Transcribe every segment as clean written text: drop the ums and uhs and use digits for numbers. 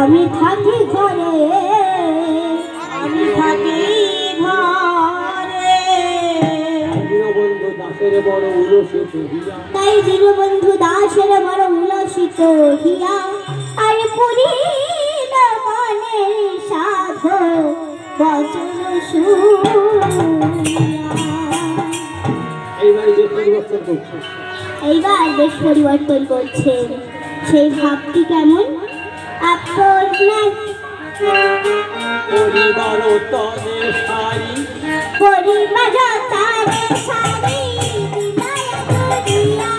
আমি থাকি ঘরে, আমি থাকি ঘরে। দীনবন্ধু দাসের বড় উলসিত হিয়া, তাই দীনবন্ধু দাসের বড় উলসিত হিয়া, আর পুরিল মনের সাধ বচন শুনিয়া। এইবার বেশ পরিবর্তন করছে, এইবার বেশ পরিবর্তন করছে। সেই ভাবটি কেমন? আপনার পরিবার তনে সারি, পরিবার তনে সারি বিদায় করিয়া,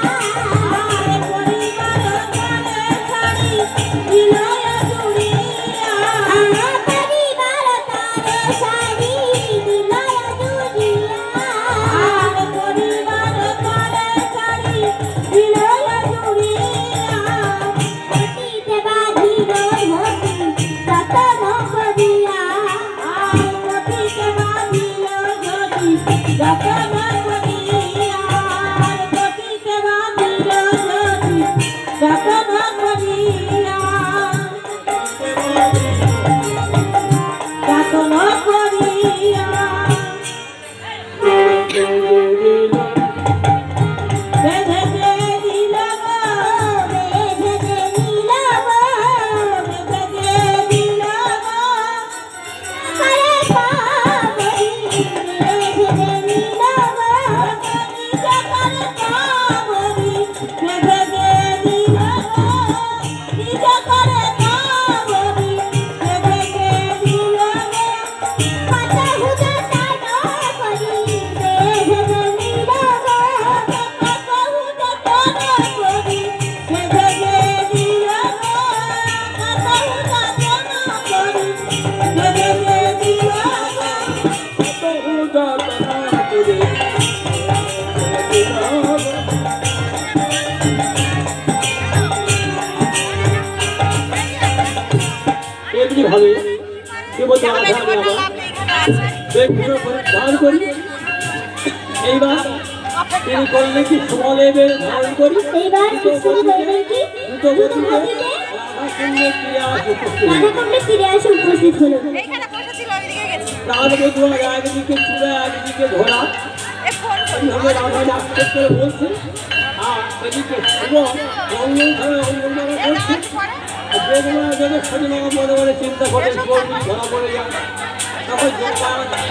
পরিবার তনে সারি বিদায় করিয়া, পরিবার তনে সারি বিদায় করিয়া, পরিবার তনে সারি বিদায় করিয়া, পতিতে বাঁধিল ঘটি যতন করিয়া, পতিতে বাঁধিল ঘটি যতন করিয়া, পতিতে বাঁধিল ঘটি যতন করিয়া, যতন করিয়া। বেঁধে দিল গো, বেঁধে দিল গো, বেঁধে দিল গো, আরে কাবরি বেঁধে দিল গো, নিজ করে কাবরি বেঁধে দিল গো, নিজ করে কাবরি বেঁধে দিল গো, পাতা হুজা টানা করি বেঁধে দিল গো, পাতা হুজা টানা করি বেঁধে দিল গো, পাতা হুজা টানা করি বেঁধে দিল গো। এমনি ভাবে কেবল ধারণ করি। এইবার তিনি করলেন কি সমলেবের ধারণ করি, এইবার শুরু করলেন কি দ্রুত গতিতে রাধাকুণ্ডে ফিরে আসে উপস্থিত হলো। তার বধুয়া একদিকে চূড়া একদিকে ঘোড়া, এইভাবে রাধা ডাক্তার করে বলছে, আর এদিকে শুভ অঙ্গনধারা অঙ্গনধারা করছে। বেদনা যদি সজনা মনে মনে চিন্তা করে ধরা পড়ে যায়, তখন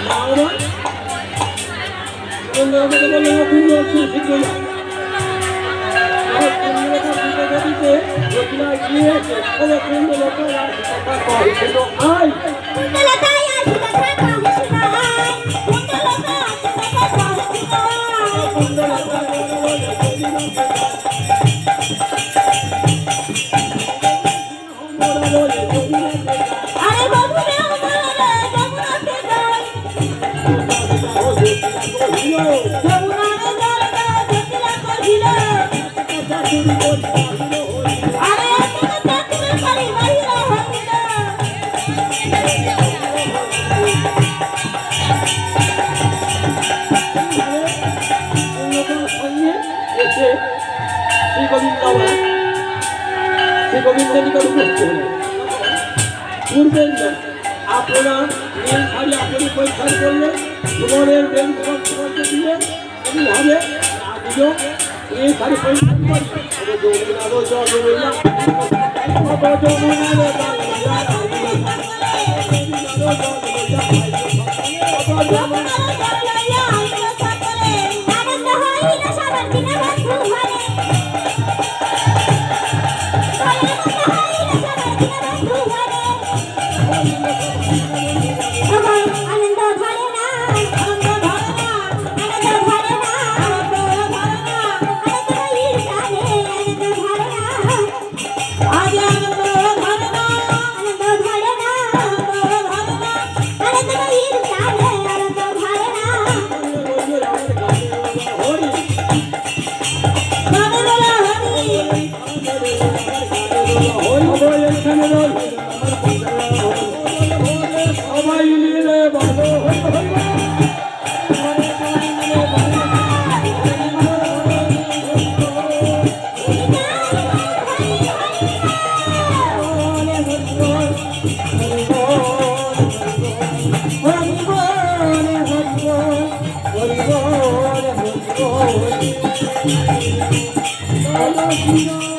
মা আমার বাবা শ্রী গোবিন্দ নিকট উপস্থিত হলেন। পূর্বের আপনার নীল শাড়ি আপনি পরিষ্কার করলে তোমাদের মেন তোমাকে দিয়ে এমনিভাবে আজও এই শাড়ি পরিষ্কার আনন্দ হইল সবার দিনে বন্ধু ঘরে আনন্দ ধরে না আনন্দ ধরে না আনন্দ ধরে না আনন্দ ধরে না আনন্দ ঈর্ষানে আনন্দ ধরে না আজ আনন্দ ধরে না আনন্দ ধরে না আনন্দ ধরে না আনন্দ ঈর্ষানে আনন্দ ধরে না সবাই মিলে ভালো হরি হরি হরি